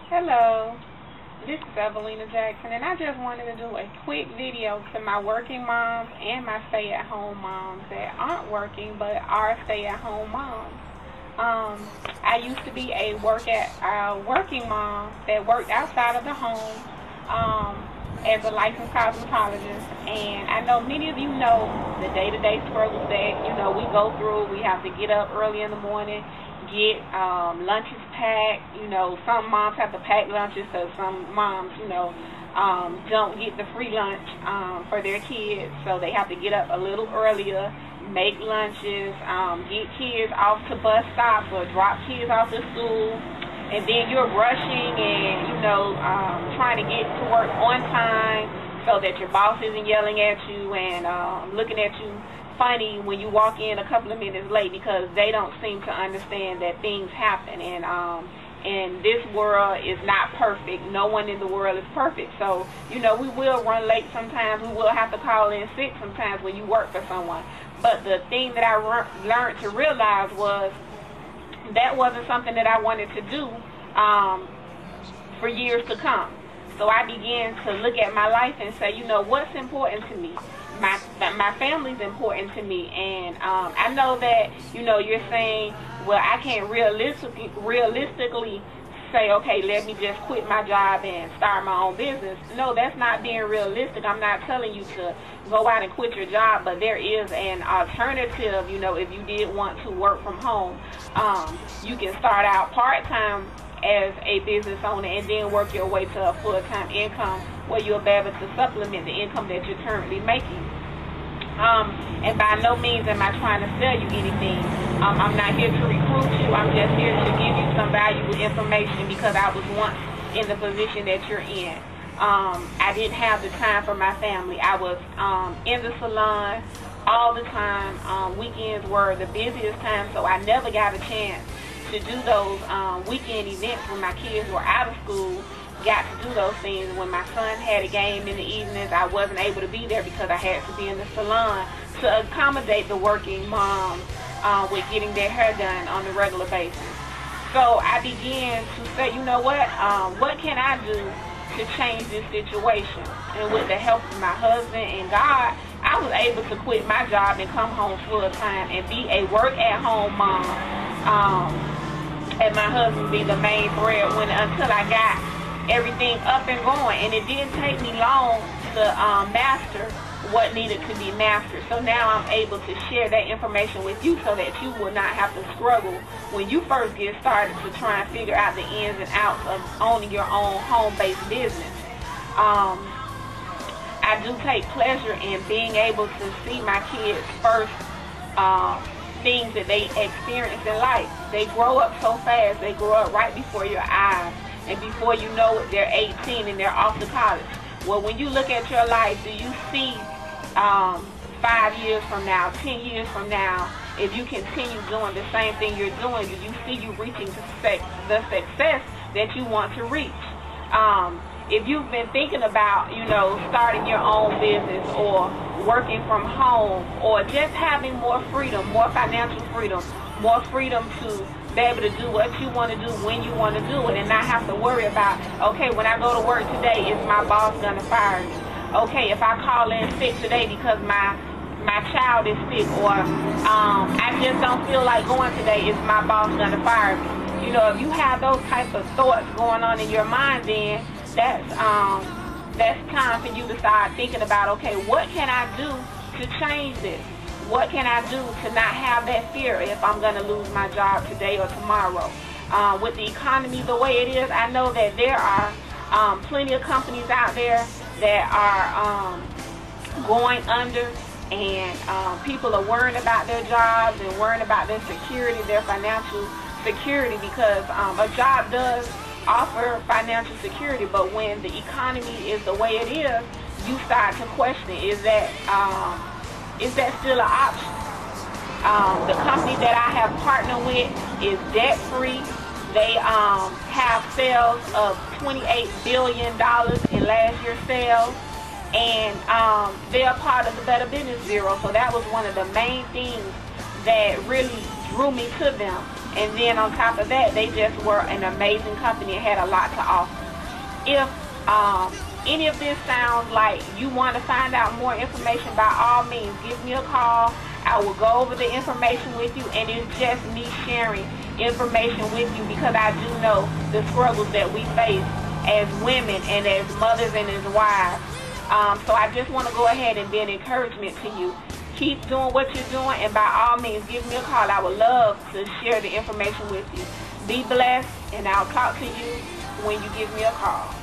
Hello, this is Evelina Jackson, and I just wanted to do a quick video to my working moms and my stay-at-home moms that aren't working but are stay-at-home moms. I used to be a working mom that worked outside of the home as a licensed cosmetologist, and I know many of you know the day-to-day struggles that we go through. We have to get up early in the morning, get lunches packed. Some moms have to pack lunches, so some moms don't get the free lunch for their kids, so they have to get up a little earlier, make lunches, get kids off to bus stops or drop kids off to school, and then you're rushing and trying to get to work on time so that your boss isn't yelling at you and looking at you funny when you walk in a couple of minutes late, because they don't seem to understand that things happen, and this world is not perfect. No one in the world is perfect. So we will run late sometimes. We will have to call in sick sometimes when you work for someone. But the thing that I learned to realize was that wasn't something that I wanted to do for years to come. So I began to look at my life and say, what's important to me? My family's important to me, and I know that you're saying, well, I can't realistically say, okay, let me just quit my job and start my own business. No, that's not being realistic. I'm not telling you to go out and quit your job, but there is an alternative. If you did want to work from home, you can start out part-time as a business owner and then work your way to a full-time income where you'll be able to supplement the income that you're currently making. And by no means am I trying to sell you anything. I'm not here to recruit you. I'm just here to give you some valuable information, because I was once in the position that you're in. I didn't have the time for my family. I was in the salon all the time. Weekends were the busiest time, so I never got a chance to do those weekend events when my kids were out of school. Got to do those things. When my son had a game in the evenings, I wasn't able to be there because I had to be in the salon to accommodate the working moms with getting their hair done on a regular basis. So I began to say, what can I do to change this situation? And with the help of my husband and God, I was able to quit my job and come home full time and be a work-at-home mom, and my husband be the main breadwinner until I got everything up and going. And it didn't take me long to master what needed to be mastered. So now I'm able to share that information with you so that you will not have to struggle when you first get started to try and figure out the ins and outs of owning your own home-based business. I do take pleasure in being able to see my kids' first things that they experience in life. They grow up so fast. They grow up right before your eyes. And before you know it, they're 18 and they're off to college. Well, when you look at your life, do you see 5 years from now, 10 years from now, if you continue doing the same thing you're doing, do you see you reaching the success that you want to reach? If you've been thinking about, starting your own business or working from home or just having more freedom, more financial freedom, more freedom to be able to do what you want to do when you want to do it, and not have to worry about, okay, when I go to work today, is my boss going to fire me? Okay, if I call in sick today because my child is sick, or I just don't feel like going today, is my boss going to fire me? If you have those types of thoughts going on in your mind, then that's time for you to start thinking about, okay, what can I do to change this? What can I do to not have that fear if I'm going to lose my job today or tomorrow? With the economy the way it is, I know that there are plenty of companies out there that are going under, and people are worrying about their jobs and worrying about their security, their financial security, because a job does offer financial security, but when the economy is the way it is, you start to question, is that still an option? The company that I have partnered with is debt-free. They have sales of $28 billion in last year's sales, and they're part of the Better Business Bureau. So that was one of the main things that really drew me to them. And then on top of that, they just were an amazing company and had a lot to offer. If any of this sounds like you want to find out more information, by all means, give me a call. I will go over the information with you, and it's just me sharing information with you because I do know the struggles that we face as women and as mothers and as wives. So I just want to go ahead and be an encouragement to you. Keep doing what you're doing, and by all means, give me a call. I would love to share the information with you. Be blessed, and I'll talk to you when you give me a call.